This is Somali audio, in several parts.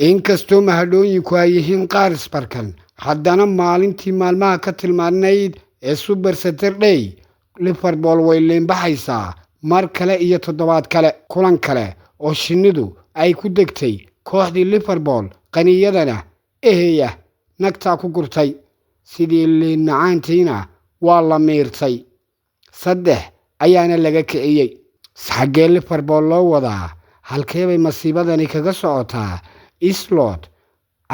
inkastoo mahadhooyinku ay yihiin qaar isbarkan haddana maalintii maalmaha ka tilmaanayd ee Super Saturday Liverpool way leembaxaysaa mar kale iyo toddobaad kale kulan kale oo shinnidu ay ku degtay kooxdii Liverpool qaniyadana eheya nagta ku gurtay sidii leenaantiina waa la meertay saddex ayaana laga kiciyay xagee Liverpool loo wadaa halkee bay masiibadani kaga socotaa Islot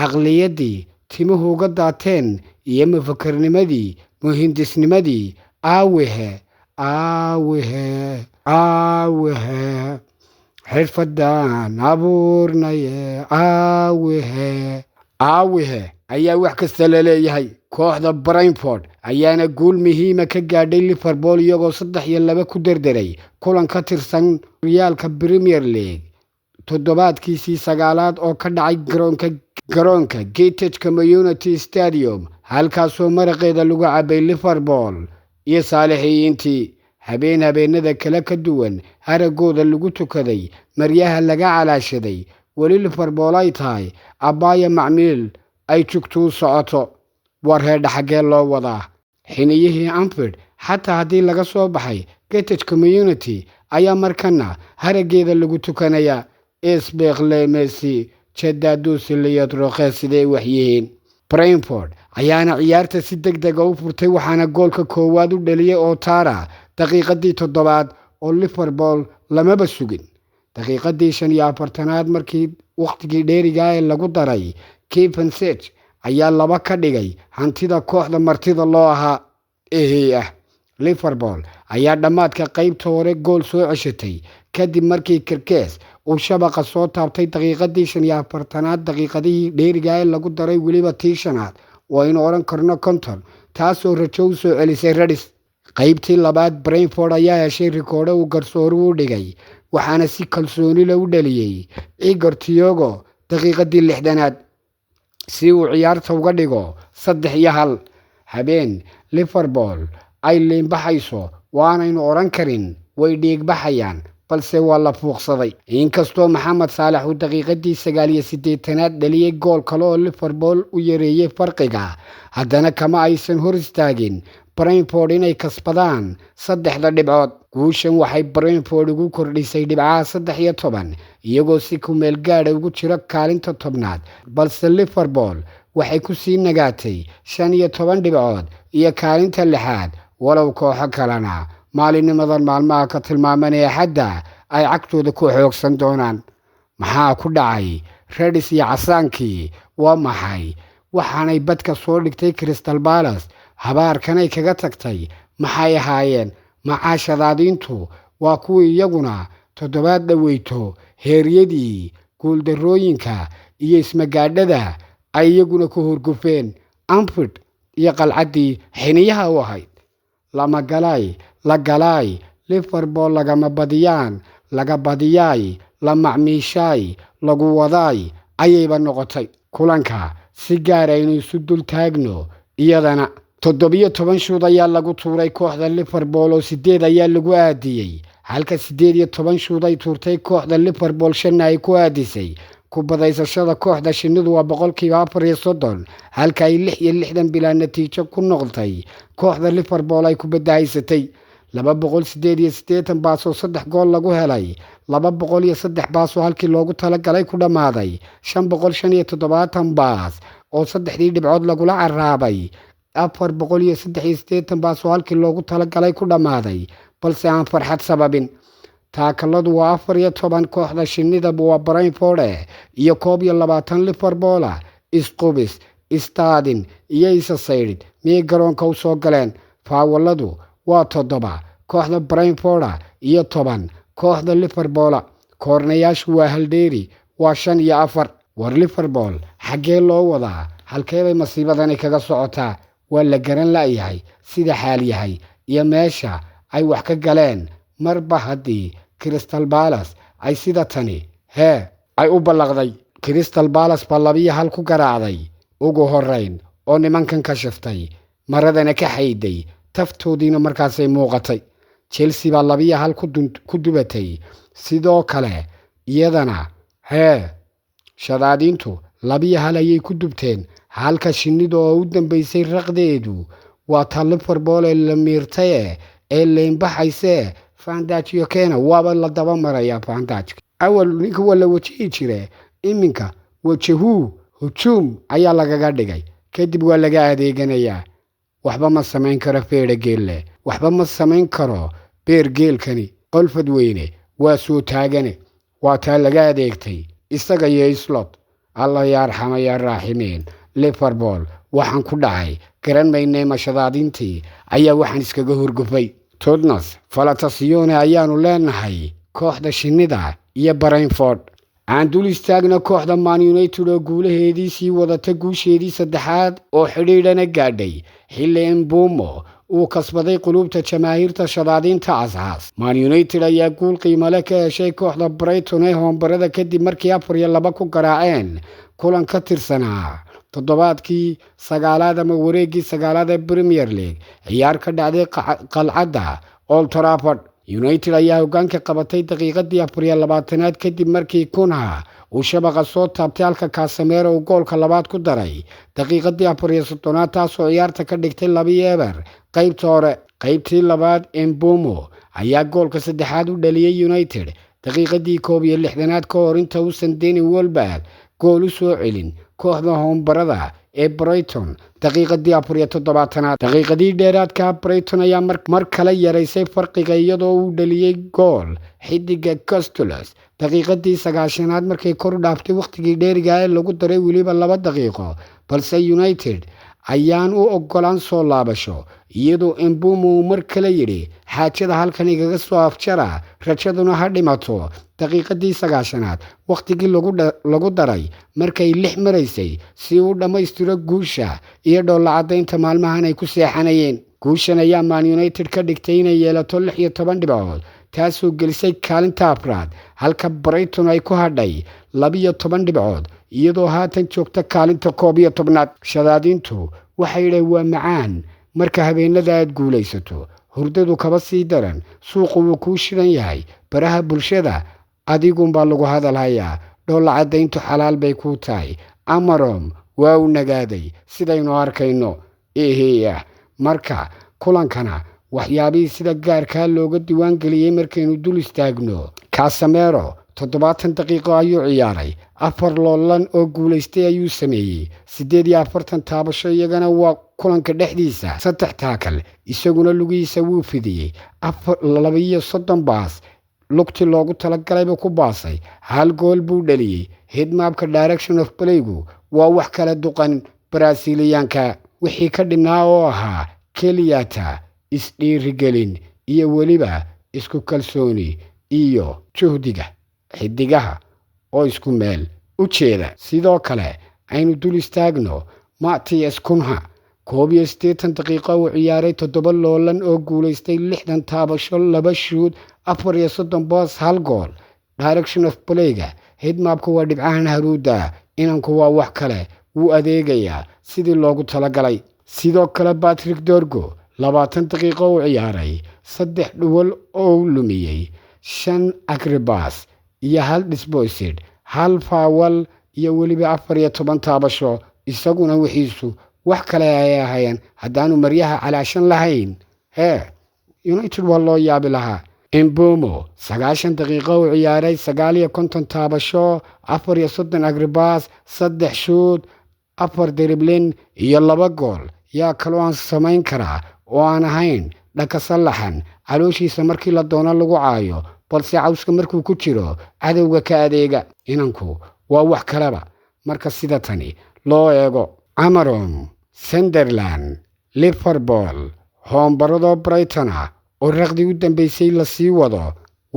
aqliyadii timuhu uga daateen iyo mafakarnimadii muhindisnimadii aawahe xirfadan abuurnaye aawahe ayaa wax kasta la leeyahay kooxda Brentford ayaana guul muhiima ka gaadhay Liverpool iyagoo 3-2 ku derderay kulan ka tirsan Realka Premier League toddobaadkiisii sagaalaad oo ka dhacay garoonka Gateshead Community Stadium halkaasoo maraqeeda lagu cabay Liverpool iyo saalixiintii habeenada kale ka duwan haragooda lagu tukaday maryaha laga calaashaday wali Liverpool ay tahay abaya macmiil ay jugtu socoto warheed xagee loo wadaa xiniyihii Anfield xataa haddii laga soo baxay Gateshead Community ayaa markana harageeda lagu tukanaya isbeeqle Messi jadadus liyad roqeysday waxyihiin Brentford ayaana ciyaarta si degdeg ah u furtay waxaana goolka koowaad u dhaliyay Otara daqiiqadii 7 oo Liverpool lamaba sugin daqiiqadii 45aad markii waqtigii dheeriga ah lagu daray Kevin Sech ayaa laba ka dhigay hantida kooxda martida loo ahaa Liverpool ayaa dhamaadka qaybta hore gool soo ceshatay kadib markii Kirkes uu shabaqa soo taabtay daqiiqadii 45aad daqiiqadii dheeriga ah lagu daray waliba tiishanaad waa in oran karno konton taasoo rajo u soo celisay Reds qaybtii labaad Brentford ayaa heshay rikoodho uu garsoor u dhigay waxaana si kalsooni leh u dhaliyay Igor Thiago daqiiqadii 60aad si uu ciyaarta uga dhigo 3-1 habeen Liverpool ay leembaxayso waanaynu oran karin way dhiig baxayaan balse waa la fuuqsaday inkastoo Mohamed Salah uu daqiiqadii 89aad dhaliyay gool kale oo Liverpool u yareeyay farqiga haddana kama aysan hor istaagin Brentford inay kasbadaan 3 dhibcood guushan waxay Brentford ugu kordhisay dhibcaha 13 iyagoo si ku meel gaar ugu jira kaalinta 10aad balse Liverpool waxay ku sii nagaatay 15 dhibcood iyo kaalinta 6aad walow kooxo kalena maalinimadan maalmaha ka tilmaamanaya xadda ay cagtooda ku xoogsan doonaan maxaa ku dhacay Reds iyo casaankii waa maxay waxaanay badka soo dhigtay Crystal Palace habaarkanay kaga tagtay maxay ahaayeen macaashadaadintu waa kuwii iyaguna toddobaad dhaweyto heeryadii guuldarooyinka iyo ismagaadhada ay iyaguna ku hurgufeen Anfield iyo qalcadii xiniyaha u ahayd la galay Liverpool lagama badiyaan laga badiyay la macmiishay lagu waday ayayba noqotay kulanka si gaar ah inuu isu dul taagno iyadana 17 shoot ayaa lagu tuuray kooxda Liverpool oo 8 ayaa lagu aadiyay halka 18 shoot ay tuurtay kooxda Liverpool 5 ay ku aadisay ku badaysashada kooxda shinnidu waa 34% halka ay 66 bilaa natiijo ku noqotay kooxda Liverpool ay ku badaysatay 288 baas oo 3 gool lagu helay 203 baas oo halkii loogu talagalay ku dhamaaday 575 baas oo 3 dhibcood lagu la caraabay 483 baas oo halkii loogu talagalay ku dhamaaday balse aan farxad sababin taakaladu waa 14 kooxda shinnida waa Brentford iyo 21 Liverpool isqubis istaadin iyo isasayrid miyay garoonka u soo galeen faawaladu waa 7 kooxda Brentford iyo 10 kooxda Liverpool koornayaashu waa haldheeri waa 5 iyo 4 war Liverpool xagee loo wadaa halkee bay masiibadani kaga socotaa waa la garan la'yahay sida xaal yahay iyo meesha ay wax ka galeen marba haddii Crystal Palace ay sida tani ay u ballaqday Crystal Palace baa 2-1 ku garaacday ugu horeyn oo nimankan ka shiftay maradana ka xayday taftoodiina markaasay muuqatay Chelsea baa 2-1 ku dubatay sidoo kale iyadana shadaadiintu 2-1 ayay ku dubteen halka shinnidu oo u dambeysay raqdeedu waa ta Liverpool ee la miirtay ee leembaxayse Van Dijk iyo Kane waaba la daba maraya Van Dijk awal ninka wala wajihi jire iminka wajahu hujum ayaa lagaga dhigay kadib waa laga adeeganaya waxba ma samayn karo feere geelle waxba ma samayn karo beer geelkani qolfad weyne waa soo taagane waa taa laga adeegtay isaga iyo Slot Allah yarxama ya raaximiin Liverpool waxaan ku dhacay garan maynay mashadaadintii ayaa waxaan iskaga hurgufay Tottenham Falatacione ayaanu leenahay kooxda shinnida iyo Brentford aan dul istaagna kooxda Man United oo guulaheedii sii wadata guusheedii saddexaad oo xidhiidhana gaadhay xilli Mbeumo uu kasbaday qulubta jamaahiirta shadaadiinta asaas Man United ayaa guul qiimo leh ka heshay kooxda Brighton ee hoombarada kadib markii 4-2 ku garaaceen kulan ka tirsanaa toddobaadkii 9aad ama wareegii 9aad ee Premier League ciyaar ka dhacday qalcadda Old Trafford United ayaa hoggaanka qabatay daqiiqadii 24aad kadib markii Cunha uu shabaqa soo taabtay halka Casemiro uu goolka labaad ku daray daqiiqadii 34aad taasoo ciyaarta ka dhigtay 2-0 qaybta hore qaybtii labaad Mbeumo ayaa goolka saddexaad u dhaliyay United daqiiqadii 61aad ka hor inta uusan Danny Welbeck gool u soo celin kooxda hoombarada ee Brighton daqiiqadii 47aad daqiiqadii dheeraadka Brighton ayaa mar kale yaraysay farqiga iyadoo uu dhaliyay gool xidiga Castells daqiiqadii 90aad markay kor u dhaaftay waqtigii dheeriga ee lagu daray waliba 2 daqiiqo balse United ayaan u ogolaan soo laabasho iyadoo Mbeumo mar kale yiri xaajada halkan igaga soo afjara rajaduna ha dhimato daqiiqadii 90aad waqtigii lagu daray markay 6 maraysay si uu dhamaystiro guusha iyo dhoolla cadaynta maalmahan ay ku seexanayeen guushan ayaa Man United ka dhigtay inay yeelato 16 dhibcood taasoo gelisay kaalinta afraad halka Brighton ay ku hadhay 12 dhibcood iyadoo haatan joogta kaalinta 11aad shadaadiintu waxay yidhi waa macaan marka habeenada aad guulaysato hurdadu kaba sii daran suuqu wuu kuu shidan yahay baraha bulshada adigunbaa lagu hadalhayaa dhoolla cadayntu xalaal bay kuu tahay Amarom waa u nagaaday sidaynu arkayno marka kulankana waxyaabihii sida gaarkaa looga diiwaan geliyay markaynu dul istaagno Casemiro 70 daqiiqo ayuu ciyaaray 4 loolan oo guulaystay ayuu sameeyay 48 taabasho iyagana waa kulanka dhexdiisa 3 taakal isaguna lugihiisa wuu fidiyay 32 baas lugti loogu talagalay ku baasay hal gool buu dhaliyay headmapka direction of playgu waa wax kala duqan Brazilianka wixii ka dhinaa oo ahaa keliyata isdhiirigelin iyo waliba isku kalsooni iyo juhdiga xidigaha oo isku meel u jeeda sidoo kale aynu dul istaagno Matthias Cunha 81 daqiiqo uu ciyaaray 7 loolan oo guulaystay 60 taabasho 2 shoot 34 boos hal gool direction of playga headmapka waa dhibcahan haruuda inanku waa wax kale wuu adeegayaa sidii loogu talagalay sidoo kale Patrick Dorgu 20 daqiiqo uu ciyaaray 3 dhuwal oo lumiyay 5 agribas iyo hal disposed hal foul iyo waliba 14 taabasho isaguna wixiisu wax kale ay ahaayeen hadaanu maryaha calaashan lahayn United waa loo yaabi lahaa Mbeumo 90 daqiiqo uu ciyaaray 59 taabasho 34 agribas 3 shoot 4 dribbling iyo 2 gool yaa kaloo aan samayn karaa oo aan ahayn dhanka salaxan calooshiisa markii la doono lagu caayo balse cawska markuu ku jiro cadowga ka adeega inanku waa wax kaleba marka sida tani loo eego Amarom Sunderland Liverpool hoombarado Brighton oo raqdi u dambeysay la sii wado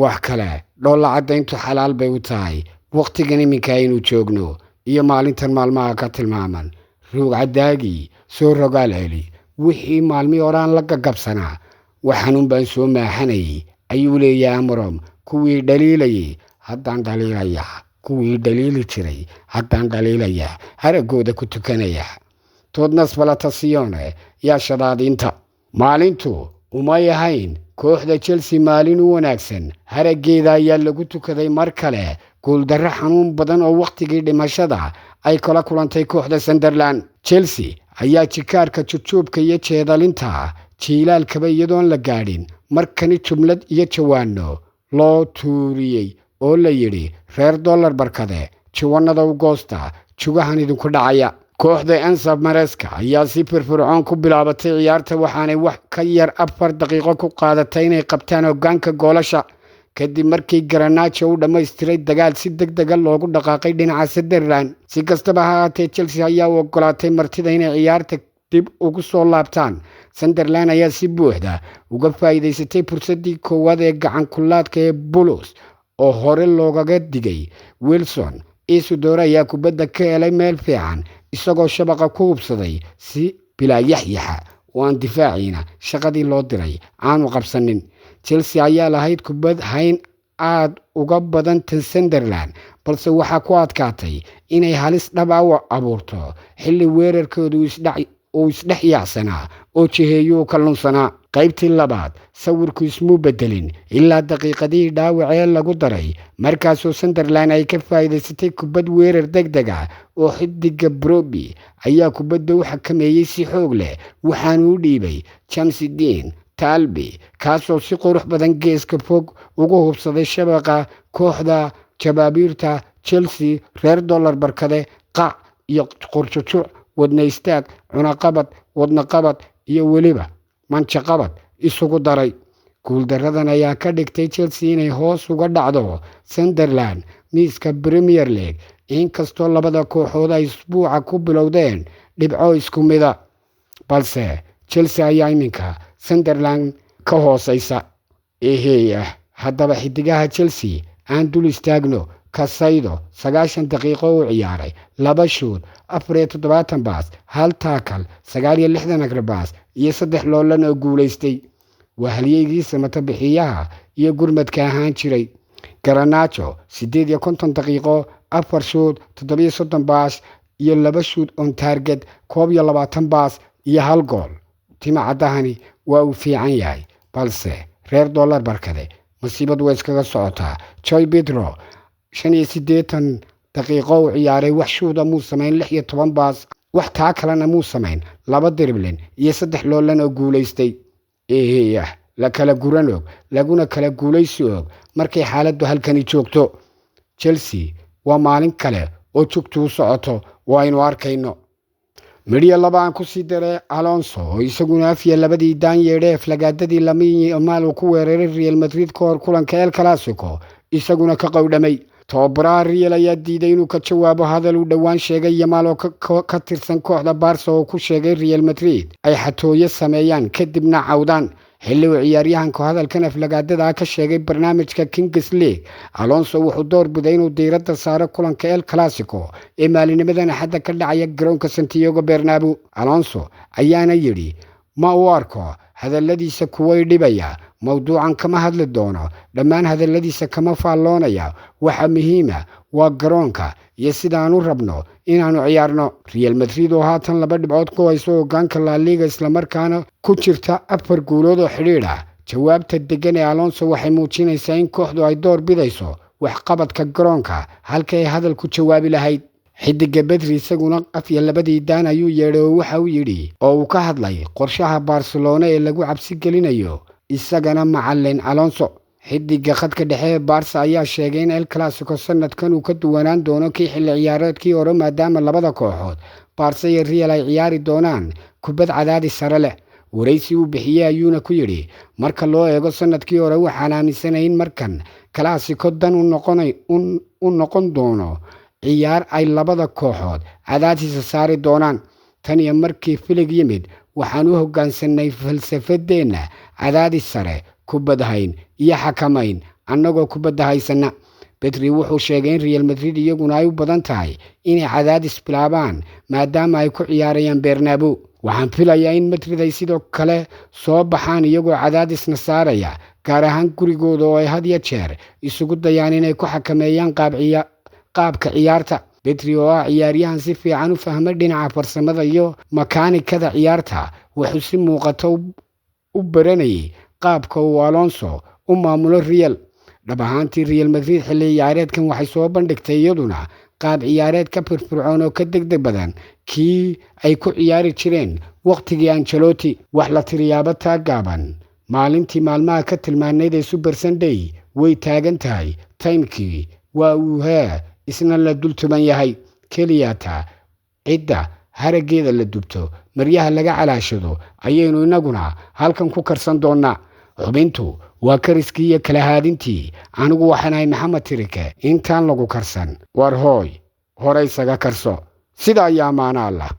wax kale dhoolla cadayntu xalaal bay u tahay waqtigan iminka aynu joogno iyo maalintan maalmaha ka tilmaaman ruug cadaagi soo rogaal celi wixii maalmii horaan la gagabsanaa waxaan baan soo maaxanay ayuu leeyahay Amarom kuwii dhaliilayay haddaan dhaliilaya kuwii dhaliili jiray haddaan dhaliilaya haragooda ku tukanaya Tottenham Falatacione yaa shadaadiinta maalintu uma yahayn kooxda Chelsea maalin u wanaagsan harageeda ayaa lagu tukaday mar kale guuldarro xanuun badan oo wakhtigii dhimashada ay kala kulantay kooxda Sunderland. Chelsea ayaa jikaarka jujuubka iyo jeedalinta jiilaalkaba iyadoon la gaadhin markani jumlad iyo jawaano loo tuuriyey oo la yidhi reer dollar barkade jiwanada u goosta jugahan idinku dhacaya. kooxda Ensaf Maresca ayaa si firfircoon ku bilaabatay ciyaarta waxaanay wax ka yar 4 daqiiqo ku qaadatay inay qabtaan hoggaanka goolasha kadib markii Garnacho uu dhammaystiray dagaal si degdeg ah loogu dhaqaaqay dhinaca Sunderland. si kastaba ha ahaatee Chelsea ayaa u ogolaatay martida inay ciyaarta dib ugu soo laabtaan. Sunderland ayaa si buuxda uga faa'iidaysatay fursadii koowaad ee gacan kulaadka ee Bulls oo hore loogaga digay. Wilson Isidore ayaa kubadda ka helay meel fiican isagoo shabaqa ku hubsaday si bilaa yaxyaxa oo aan difaaciina shaqadii loo diray aanu qabsanin. Chelsea ayaa lahayd kubad hayn aad uga badan tan Sunderland balse waxaa ku adkaatay inay halis dhab ah u abuurto xilli weerarkoodu uu isdhex yaacsanaa oo jiheeyo ka lunsanaa. qaybtii labaad sawirku ismuu bedelin ilaa daqiiqadii dhaawacee lagu daray markaasoo Sunderland ay ka faa'iidaysatay kubad weerar degdeg ah oo xidiga Broby ayaa kubadda u xakameeyey si xoog leh waxaanu u dhiibay James Dean Talbi kaasoo si qurux badan geeska fog ugu hubsaday shabaqa kooxda jabaabiirta Chelsea. reer dollar barkade qac iyo qorjojo wadna istaag cunaqabad wadna qabad iyo weliba manchaqabad isugu daray. guuldaradan ayaa ka dhigtay Chelsea inay hoos uga dhacdo Sunderland miiska Premier League inkastoo labada kooxood ay isbuuca ku bilowdeen dhibco isku mida balse Chelsea ayaa iminka Sunderland ka hooseysa. haddaba xidigaha Chelsea aan dul istaagno. Casado 90 daqiiqo u ciyaaray 2 shoot 74 baas 1 tackle 69 agrabaas iyo 3 loolan oo guuleystay. waa halyeegiisa matabixiyaha iyo gurmadka ahaan jiray. Garnacho 58 daqiiqo 4 shoot 37 baas iyo 2 shoot on target 22 baas iyo 1 gool. timacadahani waa uu fiican yahay balse reer dollar barkade masiibad way iskaga socotaa. Joy Pedro 85 daqiiqo u ciyaaray wax shuuda muu samayn 16 baas wax taa kalena muu samayn 2 dribbling iyo 3 loolan oo guuleystay. la kala guran og laguna kala guuleysi og markay xaaladdu halkani joogto. Chelsea waa maalin kale oo joogto u socoto waynu arkayno. midhiya labaan ku sii daray Alonso oo isaguna afiya labadii daan yeedhay flagaadadii Lamine Yamal ku weeraray Real Madrid ka hor kulanka El Clasico isaguna ka qowdhamay. tababaraha Real ayaa diiday inuu ka jawaabo hadal uu dhowaan sheegay Yamal oo ka tirsan kooxda Barca oo ku sheegay Real Madrid ay xatooyo sameeyaan kadibna cawdaan. xilli uu ciyaaryahanku hadalkan aflagaadada ka sheegay barnaamijka Kings League. Alonso wuxuu door biday inuu diiradda saaro kulanka El Clasico ee maalinimadan Axadda ka dhacaya garoonka Santiago Bernabeu. Alonso ayaana yidhi ma u arko hadalladiisa kuway dhibaya mawduucan kama hadli doono dhammaan hadalladiisa kama faalloonaya waxa muhiima waa garoonka iyo sidaanu rabno inaanu ciyaarno. Real Madrid oo haatan 2 dhibcood ku hayso hoggaanka La Liga isla markaana ku jirta 4 guulood oo xidhiidh ah. jawaabta degan ee Alonso waxay muujinaysaa in kooxdu ay door bidayso waxqabadka garoonka halkay hadal ku jawaabi lahayd. xidiga Pedri isaguna afiya labadii daan ayuu yeedhay oo waxa uu yidhi oo uu ka hadlay qorshaha Barcelona ee lagu cabsi gelinayo isagana macallin Alonso. xidiga khadka dhexe ee Barca ayaa sheegay in El Clasico sanadkan uu ka duwanaan doono kii xilli ciyaareedkii hore maadaama labada kooxood Barca iyo Real ay ciyaari doonaan kubad cadaadis sare leh. waraysi uu bixiyey ayuuna ku yidhi marka loo eego sanadkii hore waxaan aaminsanahay in markan Clasico dan u noqon doono ciyaar ay labada kooxood cadaadis saari doonaan. tan iyo markii filig yimid waxaan u hoggaansanay falsafadeenna cadaadis sare kubad hayn iyo xakamayn annagoo kubadda haysana. Pedri wuxuu sheegay in Real Madrid iyaguna ay u badan tahay inay cadaadis bilaabaan maadaama ay ku ciyaarayaan Bernabeu. waxaan filayaa in Madrid ay sidoo kale soo baxaan iyagoo cadaadisna saaraya gaar ahaan gurigooda oo ay had iyo jeer isugu dayaan inay ku xakameeyaan qaabka ciyaarta. Pedri oo ah ciyaaryahan si fiican u fahmay dhinaca farsamada iyo makaanikada ciyaarta wuxuu si muuqato u baranayay qaabka uu Alonso u maamulo Real. dhab ahaantii Real Madrid xilli ciyaareedkan waxay soo bandhigtay iyaduna qaab ciyaareed ka firfircoon oo ka degdeg badan kii ay ku ciyaari jireen waqtigii Ancelotti. wax la tiriyaaba taa gaaban maalintii maalmaha ka tilmaanayd ee Super Sunday way taagan tahay. timekii waa uu isna la dul tuman yahay. keliyata cidda harageeda la dubto maryaha laga calaashado ayaynu inaguna halkan ku karsan doonaa. xubintu waa kariskii iyo kala haadintii. anigu waxaan ahay Maxamed Tirike. intaan lagu karsan war hooy hore isaga karso. sida ayaa amaana Allah.